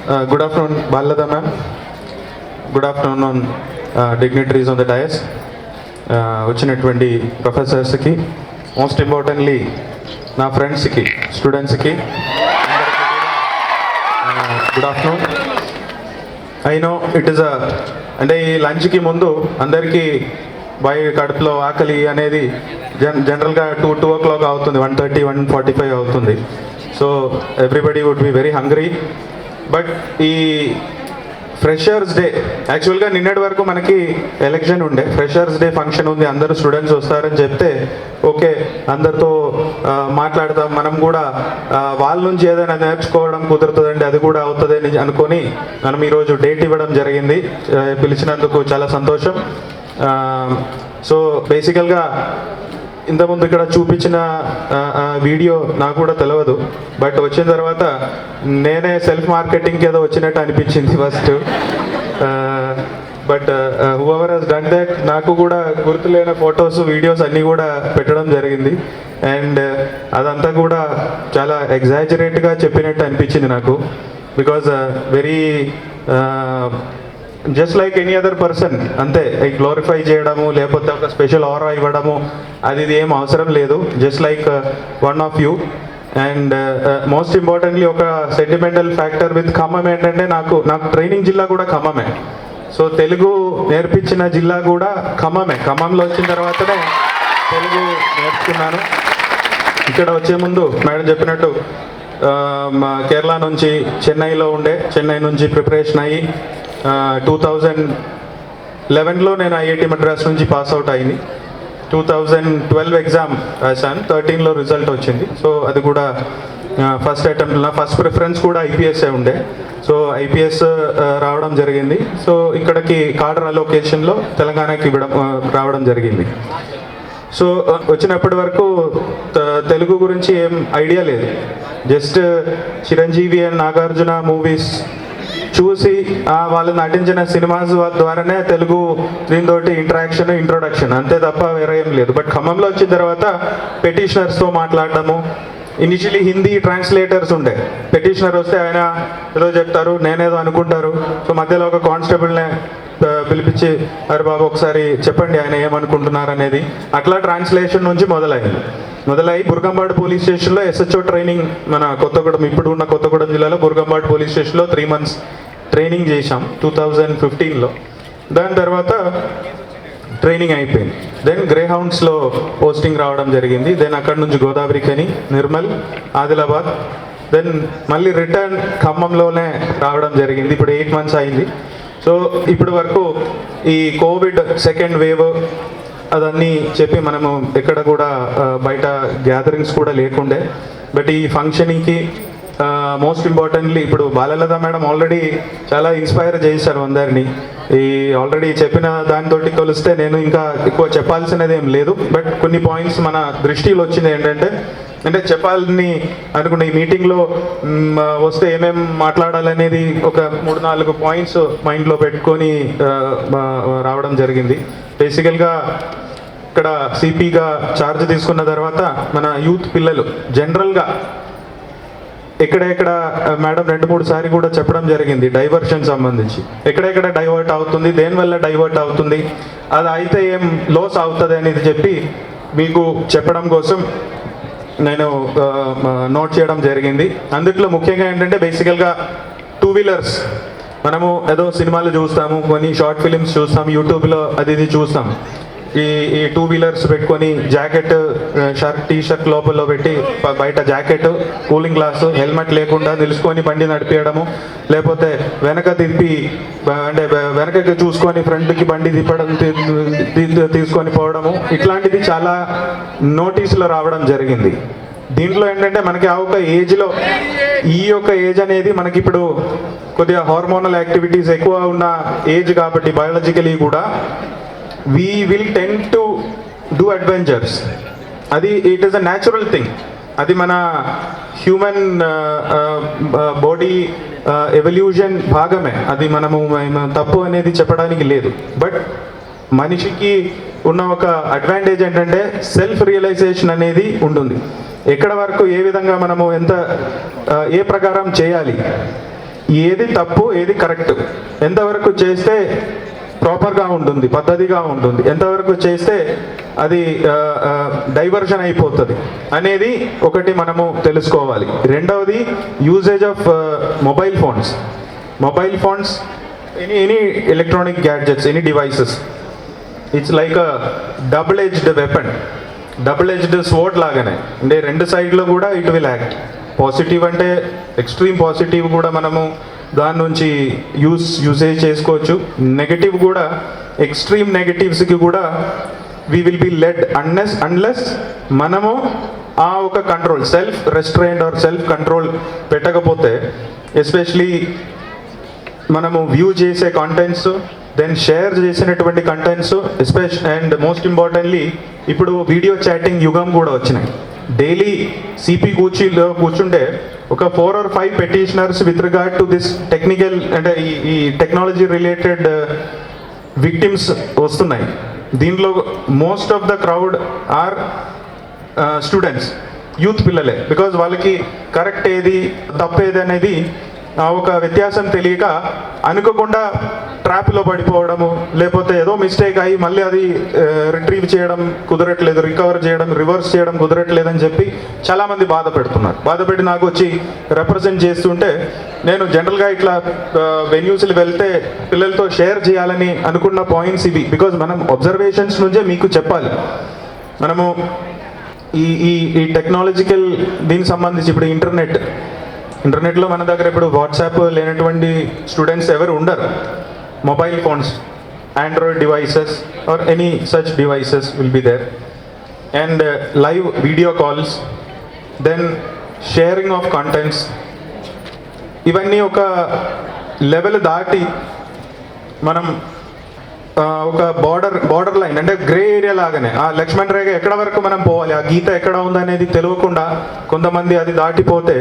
Good afternoon, Balada ma'am. Good afternoon, dignitaries on the dais. వచ్చినటువంటి ప్రొఫెసర్స్కి, most importantly నా ఫ్రెండ్స్కి, స్టూడెంట్స్కి good afternoon. I know it is అంటే ఈ లంచ్కి ముందు అందరికీ కడుపులో ఆకలి అనేది జనరల్గా 2 o'clock అవుతుంది, 1:30, 1:45 అవుతుంది. So everybody would be very hungry. But ఈ ఫ్రెషర్స్ డే, యాక్చువల్గా నిన్నటి వరకు మనకి ఎలక్షన్ ఉండే, ఫ్రెషర్స్ డే ఫంక్షన్ ఉంది, అందరూ స్టూడెంట్స్ వస్తారని చెప్తే ఓకే అందరితో మాట్లాడతాం, మనం కూడా వాళ్ళ నుంచి ఏదైనా నేర్చుకోవడం కుదురుతుందండి, అది కూడా అవుతుందని అనుకొని మనం ఈరోజు డేట్ ఇవ్వడం జరిగింది. పిలిచినందుకు చాలా సంతోషం. సో బేసికల్గా ఇంతకుముందు ఇక్కడ చూపించిన వీడియో నాకు కూడా తెలియదు, బట్ వచ్చిన తర్వాత నేనే సెల్ఫ్ మార్కెటింగ్కి ఏదో వచ్చినట్టు అనిపించింది first. But whoever has done that, నాకు కూడా గుర్తులేని ఫొటోస్, వీడియోస్ అన్నీ కూడా పెట్టడం జరిగింది. అండ్ అదంతా కూడా చాలా ఎగ్జాజరేట్గా చెప్పినట్టు అనిపించింది నాకు. Because very just like any other person, అంతే. గ్లోరిఫై చేయడము లేకపోతే ఒక స్పెషల్ ఆరా ఇవ్వడము అది ఇది ఏం అవసరం లేదు. Just like one of you. And most importantly ఒక సెంటిమెంటల్ ఫ్యాక్టర్ విత్ ఖమ్మం ఏంటంటే, నాకు ట్రైనింగ్ జిల్లా కూడా ఖమ్మమే. సో తెలుగు నేర్పించిన జిల్లా కూడా ఖమ్మమే. ఖమ్మంలో వచ్చిన తర్వాతనే తెలుగు నేర్చుకున్నాను. ఇక్కడ వచ్చే ముందు మేడం చెప్పినట్టు కేరళ నుంచి చెన్నైలో ఉండే, చెన్నై నుంచి ప్రిపరేషన్ అయ్యి 2011లో నేను ఐఐటి మద్రాస్ నుంచి పాస్ అవుట్ అయింది. 2012 ఎగ్జామ్ రాశాను, 13లో రిజల్ట్ వచ్చింది. సో అది కూడా ఫస్ట్ అటెంప్ట్. నా ఫస్ట్ ప్రిఫరెన్స్ కూడా ఐపీఎస్ఏ ఉండే, సో ఐపీఎస్ రావడం జరిగింది. సో ఇక్కడికి కార్డర్ అలొకేషన్లో తెలంగాణకి రావడం జరిగింది. సో వచ్చినప్పటి వరకు తెలుగు గురించి ఏం ఐడియా లేదు. Just Chiranjeevi and Nagarjuna movies చూసి వాళ్ళు నటించిన సినిమాస్ ద్వారానే తెలుగు దీంతోటి ఇంట్రొడక్షన్ అంతే తప్ప వేరే ఏం లేదు. బట్ ఖమ్మంలో వచ్చిన తర్వాత పెటిషనర్స్తో మాట్లాడటము, ఇనిషియలీ హిందీ ట్రాన్స్లేటర్స్ ఉండే, పెటిషనర్ వస్తే ఆయన ఏదో చెప్తారు, నేనేదో అనుకుంటారు. సో మధ్యలో ఒక కానిస్టేబుల్నే పిలిపించి, అరే బాబు ఒకసారి చెప్పండి ఆయన ఏమనుకుంటున్నారు అనేది. అట్లా ట్రాన్స్లేషన్ నుంచి మొదలై బుర్గంపాడు పోలీస్ స్టేషన్లో ఎస్హెచ్ఓ ట్రైనింగ్, మన కొత్తగూడెం, ఇప్పుడు ఉన్న కొత్తగూడెం జిల్లాలో బుర్గంపాడు పోలీస్ స్టేషన్లో 3 months ట్రైనింగ్ చేశాం 2015లో. దాని తర్వాత ట్రైనింగ్ అయిపోయింది. దెన్ గ్రే హౌండ్స్లో పోస్టింగ్ రావడం జరిగింది. దెన్ అక్కడి నుంచి గోదావరిఖని, నిర్మల్, ఆదిలాబాద్, దెన్ మళ్ళీ రిటర్న్ ఖమ్మంలోనే రావడం జరిగింది. ఇప్పుడు 8 months అయింది. సో ఇప్పటి వరకు ఈ కోవిడ్ సెకండ్ వేవ్ అదన్నీ చెప్పి మనము ఎక్కడ కూడా బయట గ్యాదరింగ్స్ కూడా లేకుండే. బట్ ఈ ఫంక్షన్కి మోస్ట్ ఇంపార్టెంట్లీ ఇప్పుడు బాలలత మేడం ఆల్రెడీ చాలా ఇన్స్పైర్ చేశారు అందరినీ. ఈ ఆల్రెడీ చెప్పిన దానితో కొలిస్తే నేను ఇంకా ఎక్కువ చెప్పాల్సినది ఏం లేదు. బట్ కొన్ని పాయింట్స్ మన దృష్టిలో వచ్చింది ఏంటంటే, అంటే చెప్పాలని అనుకున్న ఈ మీటింగ్లో వస్తే ఏమేమి మాట్లాడాలనేది ఒక 3-4 పాయింట్స్ మైండ్లో పెట్టుకొని రావడం జరిగింది. బేసికల్గా ఇక్కడ సిపిగా ఛార్జ్ తీసుకున్న తర్వాత మన యూత్ పిల్లలు జనరల్గా ఎక్కడెక్కడ మేడం 2-3 సార్లు కూడా చెప్పడం జరిగింది డైవర్షన్ సంబంధించి, ఎక్కడెక్కడ డైవర్ట్ అవుతుంది, దేనివల్ల డైవర్ట్ అవుతుంది, అది అయితే ఏం లాస్ అవుతుంది అనేది చెప్పి మీకు చెప్పడం కోసం నేను నోట్ చేయడం జరిగింది. అందుట్లో ముఖ్యంగా ఏంటంటే బేసికల్గా 2 wheelers మనము ఏదో సినిమాలు చూస్తాము, కొన్ని షార్ట్ ఫిలిమ్స్ చూస్తాం, యూట్యూబ్లో అది ఇది చూస్తాం. ఈ 2 wheelers పెట్టుకొని జాకెట్, టీ-షర్ట్ లోపల పెట్టి బయట జాకెట్, కూలింగ్ గ్లాసు, హెల్మెట్ లేకుండా నిలుచుకొని బండి నడిపేయడము, లేకపోతే వెనక తిప్పి అంటే వెనకకి చూసుకొని ఫ్రంట్కి బండి తిప్పడం, తీసుకొని పోవడము, ఇట్లాంటిది చాలా నోటీసులో రావడం జరిగింది. దీంట్లో ఏంటంటే మనకి ఆ ఒక ఏజ్లో, ఈ యొక్క ఏజ్ అనేది మనకి ఇప్పుడు కొద్దిగా హార్మోనల్ యాక్టివిటీస్ ఎక్కువ ఉన్న ఏజ్ కాబట్టి బయాలజికలీ కూడా we will tend to do adventures. అది it is a natural thing. అది మన హ్యూమన్ బాడీ ఎవల్యూషన్ భాగమే. అది మనము తప్పు అనేది చెప్పడానికి లేదు. బట్ మనిషికి ఉన్న ఒక అడ్వాంటేజ్ ఏంటంటే సెల్ఫ్ రియలైజేషన్ అనేది ఉంటుంది. ఎక్కడ వరకు ఏ విధంగా మనము ఎంత ఏ ప్రకారం చేయాలి, ఏది తప్పు ఏది కరెక్ట్, ఎంతవరకు చేస్తే ప్రాపర్గా ఉంటుంది, పద్ధతిగా ఉంటుంది, ఎంతవరకు చేస్తే అది డైవర్షన్ అయిపోతుంది అనేది ఒకటి మనము తెలుసుకోవాలి. రెండవది usage of mobile phones, any electronic gadgets, any devices. It's like a double edged sword లాగానే, అంటే రెండు సైడ్లో కూడా ఇట్ విల్ యాక్ట్. పాజిటివ్ అంటే ఎక్స్ట్రీమ్ పాజిటివ్ కూడా మనము దాని నుంచి యూసేజ్ చేసుకోవచ్చు. నెగటివ్ కూడా, ఎక్స్ట్రీమ్ నెగటివ్స్కి కూడా we will be led unless మనము ఆ ఒక control, self restraint or self control పెట్టకపోతే, ఎస్పెషలీ మనము వ్యూ చేసే కంటెంట్స్, దెన్ షేర్ చేసినటువంటి కంటెంట్స్, అండ్ మోస్ట్ ఇంపార్టెంట్లీ ఇప్పుడు వీడియో చాటింగ్ యుగం కూడా వచ్చినాయి. డైలీ సిపి కూర్చుంటే ఒక 4 or 5 petitioners with regard to this technical, అంటే ఈ టెక్నాలజీ రిలేటెడ్ విక్టిమ్స్ వస్తున్నాయి. దీనిలో most of the crowd are students, youth పిల్లలే. బికాజ్ వాళ్ళకి కరెక్ట్ ఏది తప్పేది అనేది ఒక వ్యత్యాసం తెలియక అనుకోకుండా ట్రాప్లో పడిపోవడము, లేకపోతే ఏదో మిస్టేక్ అయ్యి మళ్ళీ అది రిట్రీవ్ చేయడం కుదరట్లేదు, రికవర్ చేయడం, రివర్స్ చేయడం కుదరట్లేదని చెప్పి చాలామంది బాధపెట్టి నాకు వచ్చి రిప్రజెంట్ చేస్తుంటే, నేను జనరల్గా ఇట్లా వెన్యూస్లు వెళ్తే పిల్లలతో షేర్ చేయాలని అనుకున్న పాయింట్స్ ఇవి. బికాజ్ మనం అబ్జర్వేషన్స్ నుంచే మీకు చెప్పాలి. మనము ఈ టెక్నాలజికల్ దీనికి సంబంధించి ఇప్పుడు ఇంటర్నెట్లో మన దగ్గర ఇప్పుడు వాట్సాప్ లేనటువంటి స్టూడెంట్స్ ఎవరు ఉండరు. Mobile phones, Android devices or any such devices will be there, and live video calls, then sharing of contents, ఇవన్నీ ఒక లెవెల్ దాటి మనం ఒక బార్డర్ లైన్, అంటే గ్రే ఏరియా లాగానే, ఆ లక్ష్మణ్ రేఖ ఎక్కడ వరకు మనం పోవాలి, ఆ గీత ఎక్కడ ఉందనేది తెలియకుండా కొంతమంది అది దాటిపోతే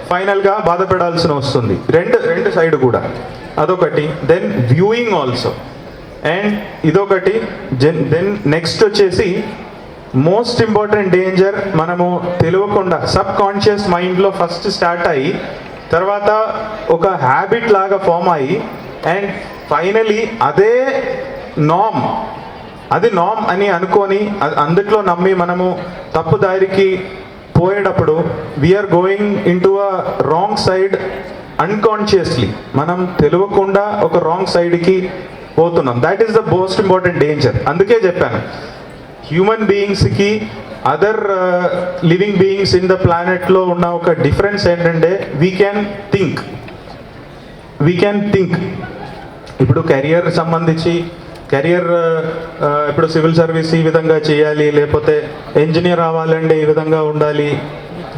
ఫైనల్గా బాధపడాల్సిన వస్తుంది. రెండు సైడ్ కూడా అదొకటి. దెన్ వ్యూయింగ్ ఆల్సో, అండ్ ఇదొకటి. దెన్ నెక్స్ట్ వచ్చేసి మోస్ట్ ఇంపార్టెంట్ డేంజర్, మనము తెలియకుండా సబ్ కాన్షియస్ మైండ్లో ఫస్ట్ స్టార్ట్ అయ్యి తర్వాత ఒక హ్యాబిట్ లాగా ఫామ్ అయ్యి, అండ్ ఫైనలీ అదే నామ్ అని అనుకొని అందుట్లో నమ్మి మనము తప్పు దారికి పోయేటప్పుడు we're going into a wrong side unconsciously. మనం తెలియకుండా ఒక రాంగ్ సైడ్కి పోతున్నాం. That is the most important danger. అందుకే చెప్పాను, హ్యూమన్ బీయింగ్స్కి other living beings in the ప్లానెట్లో ఉన్న ఒక డిఫరెన్స్ ఏంటంటే వీ క్యాన్ థింక్. ఇప్పుడు కెరియర్ సంబంధించి ఇప్పుడు సివిల్ సర్వీస్ ఈ విధంగా చేయాలి, లేకపోతే ఇంజనీర్ అవ్వాలంటే ఈ విధంగా ఉండాలి,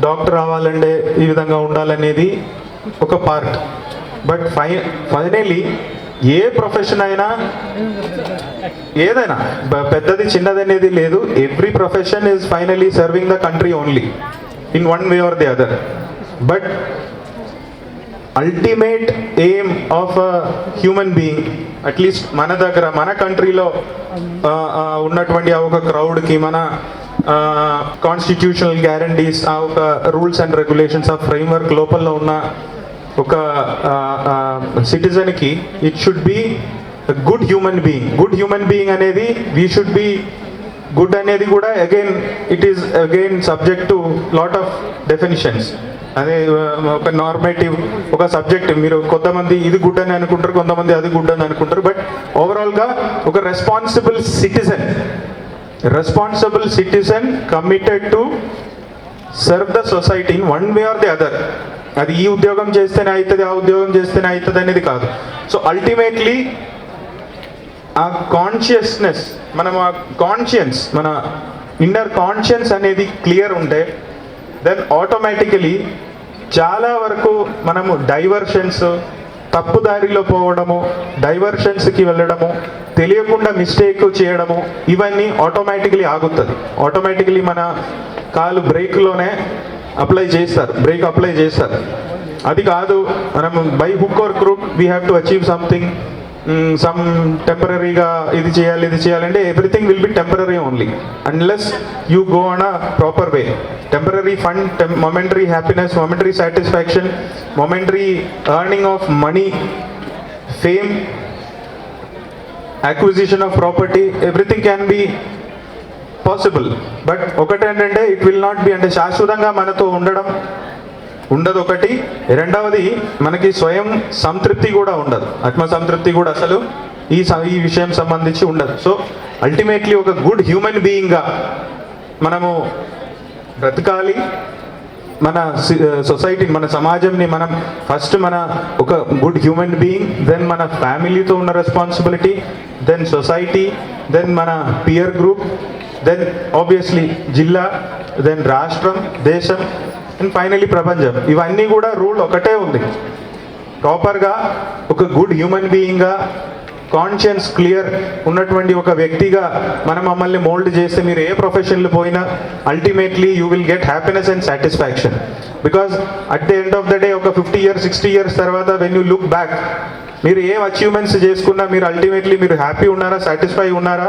డాక్టర్ అవ్వాలంటే ఈ విధంగా ఉండాలనేది ఒక పార్ట్. బట్ ఫైనలీ ఏ ప్రొఫెషన్ అయినా, ఏదైనా పెద్దది చిన్నది అనేది లేదు. Every profession is finally serving the country only in one way or the other. But ultimate aim of a human being, at least మన దగ్గర మన కంట్రీలో ఉన్నటువంటి ఆ ఒక క్రౌడ్కి, మన కాన్స్టిట్యూషనల్ గ్యారంటీస్, ఆ ఒక rules and regulations of framework లోపల ఉన్న ఒక సిటిజన్కి it should be good human being అనేది వీ షుడ్ బి గుడ్ అనేది కూడా it is again subject to lot of definitions. అదే ఒక నార్మేటివ్ ఒక సబ్జెక్ట్, మీరు కొంతమంది ఇది గుడ్ అని అనుకుంటారు, కొంతమంది అది గుడ్ అని అనుకుంటారు. బట్ ఓవరాల్గా ఒక responsible citizen committed to serve the society in one way or the other. అది ఈ ఉద్యోగం చేస్తేనే అవుతుంది, ఆ ఉద్యోగం చేస్తేనే అవుతుంది అనేది కాదు. సో అల్టిమేట్లీ ఆ కాన్షియస్నెస్, మన ఇన్నర్ కాన్షియన్స్ అనేది క్లియర్ ఉంటే దెన్ ఆటోమేటికలీ చాలా వరకు మనము డైవర్షన్స్, తప్పుదారిలో పోవడము, డైవర్షన్స్కి వెళ్ళడము, తెలియకుండా మిస్టేక్ చేయడము, ఇవన్నీ ఆటోమేటికలీ ఆగుతుంది. ఆటోమేటికలీ మన కాలు బ్రేక్లోనే బ్రేక్ అప్లై చేస్తారు. అది కాదు, మనం by hook are crook we have to achieve something, some టెంపరీగా ఇది చేయాలంటే everything will be temporary only unless you go on a proper way. Temporary fund, momentary happiness, momentary satisfaction, momentary earning of money, fame, acquisition of property, everything can be possible. But ఒకటేంటంటే it will not be, అంటే శాశ్వతంగా మనతో ఉండదు ఒకటి. రెండవది మనకి స్వయం సంతృప్తి కూడా ఉండదు, ఆత్మ సంతృప్తి కూడా అసలు ఈ విషయం సంబంధించి ఉండదు. సో అల్టిమేట్లీ ఒక గుడ్ హ్యూమన్ బీయింగ్గా మనము బ్రతకాలి. మన సొసైటీని, మన సమాజంని మనం ఫస్ట్ మన ఒక గుడ్ హ్యూమన్ బీయింగ్, దెన్ మన ఫ్యామిలీతో ఉన్న రెస్పాన్సిబిలిటీ, దెన్ సొసైటీ, దెన్ మన పియర్ గ్రూప్, దెన్ ఆబ్వియస్లీ జిల్లా, దెన్ రాష్ట్రం, దేశం, అండ్ ఫైనలీ ప్రపంచం. ఇవన్నీ కూడా రూల్ ఒకటే ఉంది. ప్రాపర్గా ఒక గుడ్ హ్యూమన్ బీయింగ్గా, కాన్షియన్స్ క్లియర్ ఉన్నటువంటి ఒక వ్యక్తిగా మనం మమ్మల్ని మోల్డ్ చేస్తే మీరు ఏ ప్రొఫెషన్లో పోయినా ultimately you will get happiness and satisfaction. Because at the end of the day ఒక 50 years 60 years తర్వాత వెన్ యూ లుక్ బ్యాక్, మీరు ఏం అచీవ్మెంట్స్ చేసుకున్నా మీరు అల్టిమేట్లీ మీరు హ్యాపీ ఉన్నారా, సాటిస్ఫై ఉన్నారా,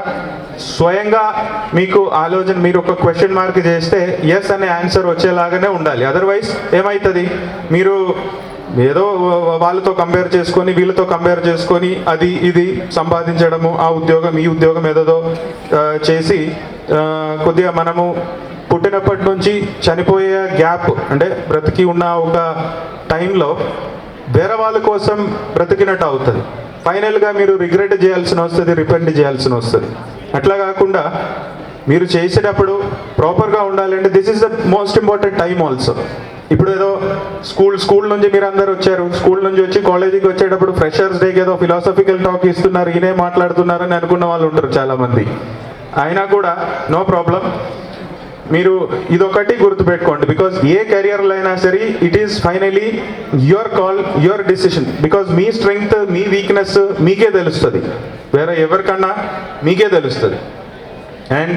స్వయంగా మీకు ఆలోచన, మీరు ఒక క్వశ్చన్ మార్క్ చేస్తే ఎస్ అనే ఆన్సర్ వచ్చేలాగానే ఉండాలి. అదర్వైజ్ ఏమవుతుంది, మీరు ఏదో వాళ్ళతో కంపేర్ చేసుకొని వీళ్ళతో కంపేర్ చేసుకొని అది ఇది సంపాదించడము, ఆ ఉద్యోగం ఈ ఉద్యోగం ఏదో చేసి కొద్దిగా మనము పుట్టినప్పటి నుంచి చనిపోయే గ్యాప్, అంటే బ్రతికి ఉన్న ఒక టైంలో వేరే వాళ్ళ కోసం బ్రతికినట్టు అవుతుంది. ఫైనల్గా మీరు రిగ్రెట్ చేయాల్సిన వస్తుంది, రిపెంట్ చేయాల్సిన వస్తుంది. అట్లా కాకుండా మీరు చేసేటప్పుడు ప్రాపర్గా ఉండాలంటే this is the most important time also. ఇప్పుడు ఏదో స్కూల్ నుంచి మీరు అందరు వచ్చారు, స్కూల్ నుంచి వచ్చి కాలేజీకి వచ్చేటప్పుడు ఫ్రెషర్స్ డేకి ఏదో ఫిలాసఫికల్ టాక్ ఇస్తున్నారు, ఈయనే మాట్లాడుతున్నారని అనుకున్న వాళ్ళు ఉంటారు చాలామంది. అయినా కూడా నో ప్రాబ్లం, మీరు ఇదొకటి గుర్తుపెట్టుకోండి. బికాజ్ ఏ కెరియర్లో అయినా సరే it is finally your call, your decision. Because me strength, me weakness మీకే తెలుస్తుంది, వేరే ఎవరికన్నా మీకే తెలుస్తుంది. అండ్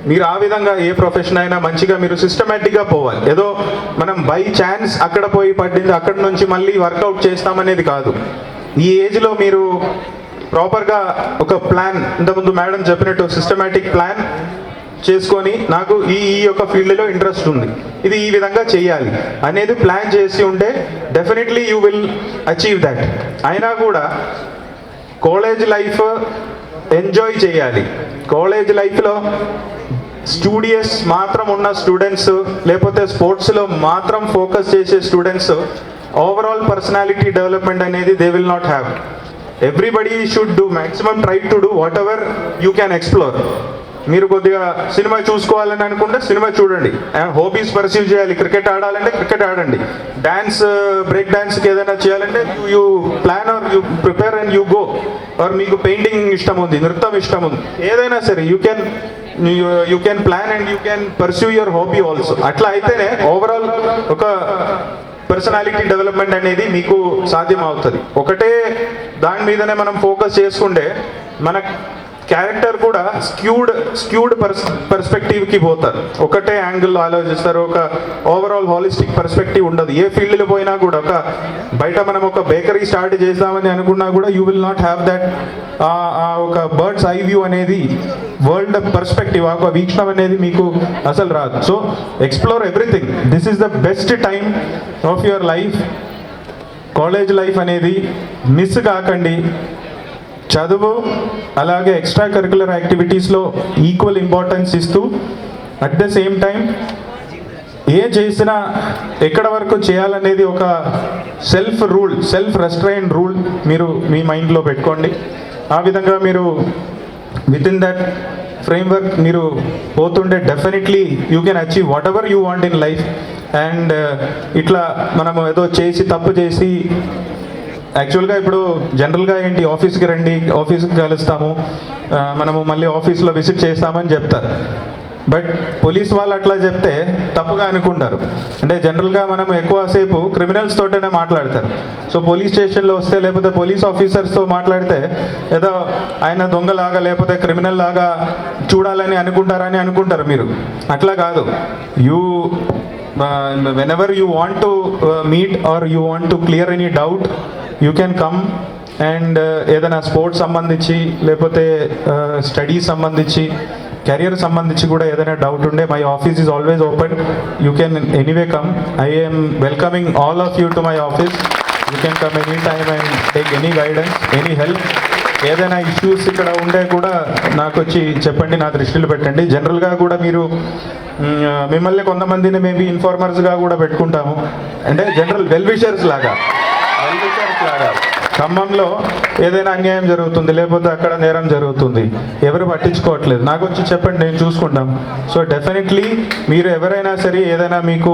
మీరు ఆ విధంగా ఏ ప్రొఫెషన్ అయినా మంచిగా మీరు సిస్టమేటిక్గా పోవాలి. ఏదో మనం బై ఛాన్స్ అక్కడ పోయి పడింది అక్కడ నుంచి మళ్ళీ వర్కౌట్ చేస్తామనేది కాదు. ఈ ఏజ్లో మీరు ప్రాపర్గా ఒక ప్లాన్, ఇంతకుముందు మేడం చెప్పినట్టు సిస్టమేటిక్ ప్లాన్ చేసుకొని నాకు ఈ యొక్క ఫీల్డ్లో ఇంట్రెస్ట్ ఉంది, ఇది ఈ విధంగా చేయాలి అనేది ప్లాన్ చేసి ఉంటే definitely you will achieve that. అయినా కూడా కాలేజ్ లైఫ్ ఎంజాయ్ చేయాలి. కాలేజ్ లైఫ్లో స్టూడియస్ మాత్రం ఉన్న స్టూడెంట్స్, లేకపోతే స్పోర్ట్స్లో మాత్రం ఫోకస్ చేసే స్టూడెంట్స్ ఓవరాల్ పర్సనాలిటీ డెవలప్మెంట్ అనేది they will not have. Everybody should do maximum, try to do what ever you can explore. మీరు కొద్దిగా సినిమా చూసుకోవాలని అనుకుంటే సినిమా చూడండి, హాబీస్ పర్సీవ్ చేయాలి, క్రికెట్ ఆడాలంటే క్రికెట్ ఆడండి, డ్యాన్స్, బ్రేక్ డ్యాన్స్కి ఏదైనా చేయాలంటే you plan are you prepare and you go. Or మీకు పెయింటింగ్ ఇష్టం ఉంది, నృత్యం ఇష్టం ఉంది, ఏదైనా సరే you can plan and you can perceive your hobby also. అట్లా అయితేనే ఓవరాల్ ఒక పర్సనాలిటీ డెవలప్మెంట్ అనేది మీకు సాధ్యం అవుతుంది. ఒకటే దాని మీదనే మనం ఫోకస్ చేసుకుంటే మన క్యారెక్టర్ కూడా స్క్యూడ్ పర్స్పెక్టివ్కి పోతారు, ఒకటే యాంగిల్లో ఆలోచిస్తారు, ఒక ఓవరాల్ హాలిస్టిక్ పర్స్పెక్టివ్ ఉండదు. ఏ ఫీల్డ్లో పోయినా కూడా ఒక బయట మనం ఒక బేకరీ స్టార్ట్ చేద్దామని అనుకున్నా కూడా you will not have that ఒక బర్డ్స్ ఐ వ్యూ అనేది, వరల్డ్ పర్స్పెక్టివ్, ఒక వీక్షణం అనేది మీకు అసలు రాదు. So explore everything. This is the best time of your life. College life అనేది మిస్ కాకండి. చదువు అలాగే ఎక్స్ట్రా కరికులర్ యాక్టివిటీస్లో ఈక్వల్ ఇంపార్టెన్స్ ఇస్తూ అట్ ద సేమ్ టైం ఏ చేసినా ఎక్కడ వరకు చేయాలనేది ఒక self rule, self restrain rule మీరు మీ మైండ్లో పెట్టుకోండి. ఆ విధంగా మీరు విత్ ఇన్ దట్ ఫ్రేమ్వర్క్ మీరు పోతుండే definitely you can achieve what ever you want in life. And ఇట్లా మనము ఏదో చేసి తప్పు చేసి, యాక్చువల్గా ఇప్పుడు జనరల్గా ఏంటి, ఆఫీస్కి రండి, ఆఫీస్కి కలుస్తాము, మనము మళ్ళీ ఆఫీస్లో విజిట్ చేస్తామని చెప్తారు. బట్ పోలీస్ వాళ్ళు అట్లా చెప్తే తప్పుగా అనుకుంటారు. అంటే జనరల్గా మనం ఎక్కువసేపు క్రిమినల్స్ తోటనే మాట్లాడతారు. సో పోలీస్ స్టేషన్లో వస్తే లేకపోతే పోలీస్ ఆఫీసర్స్తో మాట్లాడితే ఏదో ఆయన దొంగలాగా లేకపోతే క్రిమినల్ లాగా చూడాలని అనుకుంటారని అనుకుంటారు మీరు. అట్లా కాదు. whenever you want to meet or you want to clear any doubt, you can come and ఏదైనా స్పోర్ట్స్ సంబంధించి లేకపోతే స్టడీస్ సంబంధించి కెరియర్ సంబంధించి కూడా ఏదైనా డౌట్ ఉండే my office is always open. You can anyway come. I am welcoming all of you to my office. You can come any time and take any guidance, any help. ఏదైనా issues ఇక్కడ ఉండే కూడా నాకు వచ్చి చెప్పండి, నా దృష్టిలో పెట్టండి. జనరల్గా కూడా మీరు మిమ్మల్ని కొంతమందిని మేబీ ఇన్ఫార్మర్స్గా కూడా పెట్టుకుంటాము, అంటే జనరల్ వెల్విషర్స్ లాగా. ఖమ్మంలో ఏదైనా అన్యాయం జరుగుతుంది, లేకపోతే అక్కడ నేరం జరుగుతుంది, ఎవరు పట్టించుకోవట్లేదు, నాకు వచ్చి చెప్పండి, నేను చూసుకుంటాం. సో డెఫినెట్లీ మీరు ఎవరైనా సరే ఏదైనా మీకు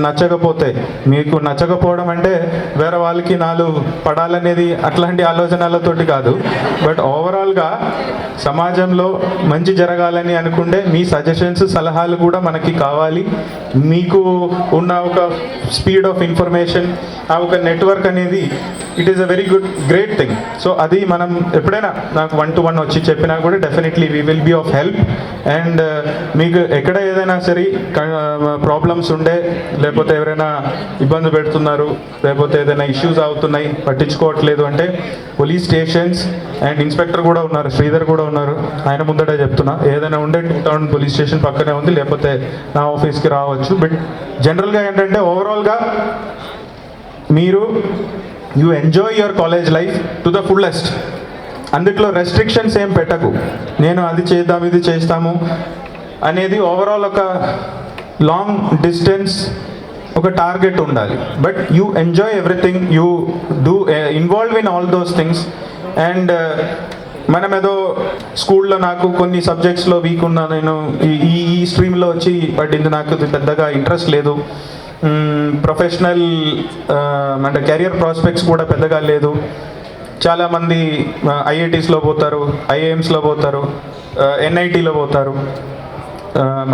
నచ్చకపోతే, మీకు నచ్చకపోవడం అంటే వేరే వాళ్ళకి నాలుగు పడాలనేది అట్లాంటి ఆలోచనలతోటి కాదు, బట్ ఓవరాల్గా సమాజంలో మంచి జరగాలని అనుకుంటే మీ సజెషన్స్, సలహాలు కూడా మనకి కావాలి. మీకు ఉన్న ఒక స్పీడ్ ఆఫ్ ఇన్ఫర్మేషన్, ఆ ఒక నెట్వర్క్ అనేది it is a very great thing. So అది మనం ఎప్పుడైనా నాకు 1-to-1 వచ్చి చెప్పినా కూడా definitely we will be of help. And మీకు ఎక్కడ ఏదైనా సరే ప్రాబ్లమ్స్ ఉండే, లేకపోతే ఎవరైనా ఇబ్బంది పెడుతున్నారు, లేకపోతే ఏదైనా ఇష్యూస్ అవుతున్నాయి పట్టించుకోవట్లేదు అంటే పోలీస్ స్టేషన్స్ అండ్ ఇన్స్పెక్టర్ కూడా ఉన్నారు, శ్రీధర్ కూడా ఉన్నారు, ఆయన ముందటే చెప్తున్నా, ఏదైనా ఉండే 2000 పోలీస్ స్టేషన్ పక్కనే ఉంది, లేకపోతే నా ఆఫీస్కి రావచ్చు. బట్ జనరల్గా ఏంటంటే ఓవరాల్గా మీరు you enjoy your college life to the fullest. అందుట్లో రెస్ట్రిక్షన్స్ ఏం పెట్టకు, నేను అది చేద్దాం ఇది చేస్తాము అనేది. ఓవరాల్ ఒక లాంగ్ డిస్టెన్స్ ఒక టార్గెట్ ఉండాలి. But you enjoy everything, you do involve in all those things. And మనం ఏదో స్కూల్లో నాకు కొన్ని సబ్జెక్ట్స్లో వీక్ ఉన్నా, నేను ఈ స్ట్రీమ్లో వచ్చి బట్ ఇది నాకు పెద్దగా ఇంట్రెస్ట్ లేదు, ప్రొఫెషనల్ అంటే కెరియర్ ప్రాస్పెక్ట్స్ కూడా పెద్దగా లేదు. చాలామంది ఐఐటీస్లో పోతారు, ఐఐఎమ్స్లో పోతారు, ఎన్ఐటీలో పోతారు,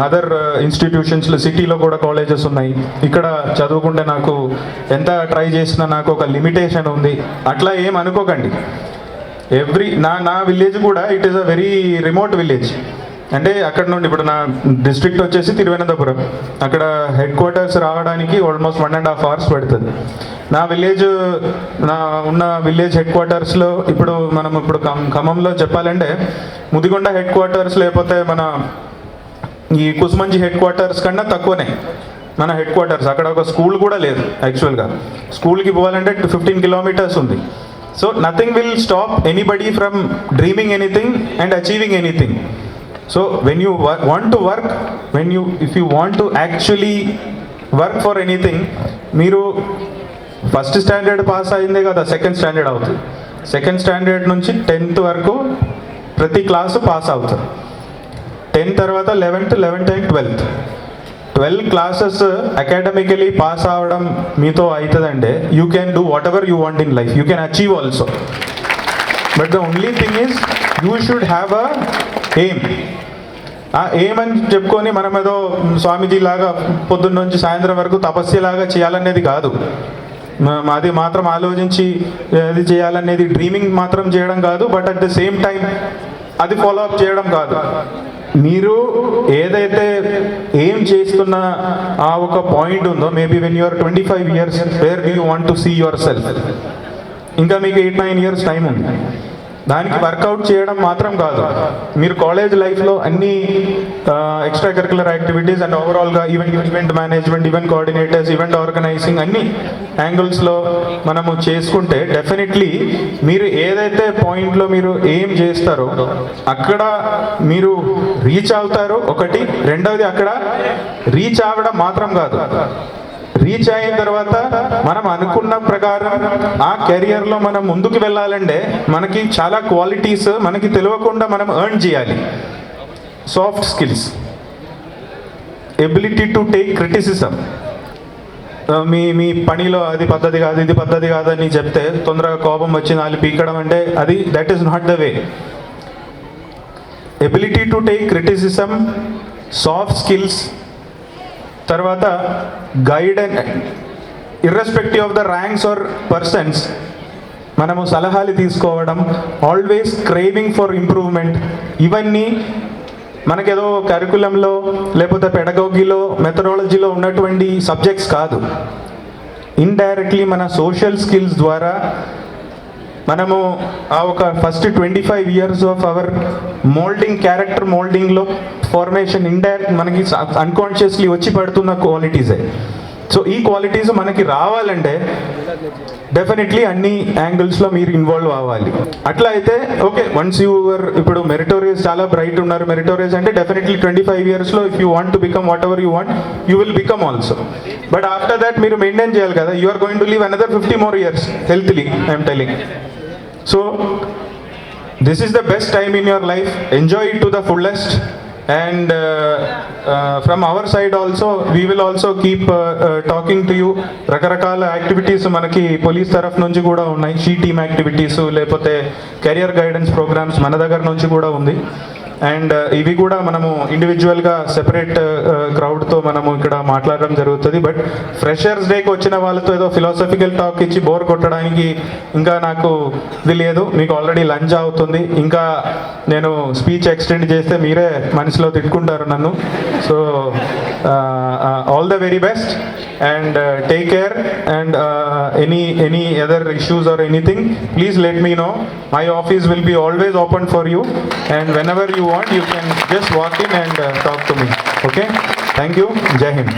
అదర్ ఇన్స్టిట్యూషన్స్లో సిటీలో కూడా కాలేజెస్ ఉన్నాయి. ఇక్కడ చదువుకుంటే నాకు ఎంత ట్రై చేసినా నాకు ఒక లిమిటేషన్ ఉంది, అట్లా ఏం అనుకోకండి. నా విలేజ్ కూడా it is a very remote village. అంటే అక్కడ నుండి ఇప్పుడు నా డిస్ట్రిక్ట్ వచ్చేసి తిరువనంతపురం, అక్కడ హెడ్ క్వార్టర్స్ రావడానికి ఆల్మోస్ట్ 1.5 hours పడుతుంది. నా విలేజ్, ఉన్న విలేజ్ హెడ్ క్వార్టర్స్లో ఇప్పుడు మనం ఖమ్మంలో చెప్పాలంటే ముదిగొండ హెడ్ క్వార్టర్స్, లేకపోతే మన ఈ కుస్మంజి హెడ్ క్వార్టర్స్ కన్నా తక్కువనే మన హెడ్ క్వార్టర్స్. అక్కడ ఒక స్కూల్ కూడా లేదు యాక్చువల్గా. స్కూల్కి పోవాలంటే 15 kilometers ఉంది. So nothing will stop anybody from dreaming anything and achieving anything. So when you want to work, if you want to actually work for anything, మీరు ఫస్ట్ స్టాండర్డ్ పాస్ అయిందే కదా సెకండ్ స్టాండర్డ్ అవుతుంది. Second standard నుంచి 10th వరకు ప్రతి class pass అవుతారు. 10 తర్వాత 11th and 12 classes academically pass అవ్వడం మీతో అవుతుందంటే you can do what ever you want in life, you can achieve also. But the only thing is you should have a aim. ఆ aim అని చెప్పుకొని మనం ఏదో స్వామీజీ లాగా పొద్దున్న నుంచి సాయంత్రం వరకు తపస్యలాగా చేయాలనేది కాదు. అది మాత్రం ఆలోచించి అది చేయాలనేది డ్రీమింగ్ మాత్రం చేయడం కాదు. But at the same time అది ఫాలో అప్ చేయడం కాదు. మీరు ఏదైతే ఏం చేస్తున్న ఆ ఒక పాయింట్ ఉందో, maybe when you're 25 years, where do you want to see your self, ఇంకా మీకు 8-9 years టైం ఉంది. దానికి వర్కౌట్ చేయడం మాత్రం కాదు, మీరు కాలేజ్ లైఫ్లో అన్ని ఎక్స్ట్రా కరికులర్ యాక్టివిటీస్ అండ్ ఓవరాల్గా event management, event coordinators, event organising అన్ని యాంగిల్స్లో మనము చేసుకుంటే డెఫినెట్లీ మీరు ఏదైతే పాయింట్లో మీరు ఏం చేస్తారో అక్కడ మీరు రీచ్ అవుతారో ఒకటి. రెండవది అక్కడ రీచ్ అవ్వడం మాత్రం కాదు, రీచ్ అయిన తర్వాత మనం అనుకున్న ప్రకారం ఆ కెరియర్లో మనం ముందుకు వెళ్ళాలంటే మనకి చాలా క్వాలిటీస్ మనకి తెలియకుండా మనం ఎర్న్ చేయాలి. Soft skills, ability to take criticism. మీ పనిలో అది పద్ధతి కాదు, ఇది పద్ధతి కాదని చెప్తే తొందరగా కోపం వచ్చి నాలుగు పీకడం అంటే అది that is not the way. Ability to take criticism, soft skills, తర్వాత guide and irrespective of the ranks or persons మనము సలహాలు తీసుకోవడం, ఆల్వేస్ క్రేవింగ్ ఫర్ ఇంప్రూవ్మెంట్. ఇవన్నీ మనకేదో కరికులంలో లేకపోతే పెడగోగిలో మెథడాలజీలో ఉన్నటువంటి సబ్జెక్ట్స్ కాదు. ఇండైరెక్ట్లీ మన సోషల్ స్కిల్స్ ద్వారా మనము ఆ ఒక first 25 years of our moulding, character మోల్డింగ్లో ఫార్మేషన్ ఇండైరెక్ట్ మనకి అన్కాన్షియస్లీ వచ్చి పడుతున్న క్వాలిటీసే. సో ఈ క్వాలిటీస్ మనకి రావాలంటే డెఫినెట్లీ అన్ని యాంగిల్స్లో మీరు ఇన్వాల్వ్ అవ్వాలి. అట్లా అయితే ఓకే, వన్స్ యూఆర్ ఇప్పుడు మెరిటోరియస్, చాలా బ్రైట్ ఉన్నారు మెరిటోరియస్ అంటే డెఫినెట్లీ 25 yearsలో if you want to become whatever you want, you will become also. But after that మీరు మెయింటైన్ చేయాలి కదా, you are going to live another 50 more years healthily, I'm telling. So this is the best time in your life, enjoy it to the fullest. And from our side also, we will also keep talking to you. రకరకాల activities మనకి police తరఫు నుంచి కూడా ఉన్నాయి, she team activities, లేకపోతే career guidance programmes మన దగ్గర నుంచి కూడా ఉంది. అండ్ ఇవి కూడా మనము ఇండివిజువల్గా సెపరేట్ క్రౌడ్తో మనము ఇక్కడ మాట్లాడడం జరుగుతుంది. బట్ ఫ్రెషర్స్ డేకి వచ్చిన వాళ్ళతో ఏదో ఫిలాసఫికల్ టాక్ ఇచ్చి బోర్ కొట్టడానికి ఇంకా నాకు ఇది లేదు. మీకు ఆల్రెడీ లంచ్ అవుతుంది, ఇంకా నేను స్పీచ్ ఎక్స్టెండ్ చేస్తే మీరే మనసులో తిట్టుకుంటారు నన్ను. So all the very best and take care, and any other issues or anything, please let me know. My office will be always open for you, and whenever you want you can just walk in and talk to me. Okay, thank you. Jai Hind.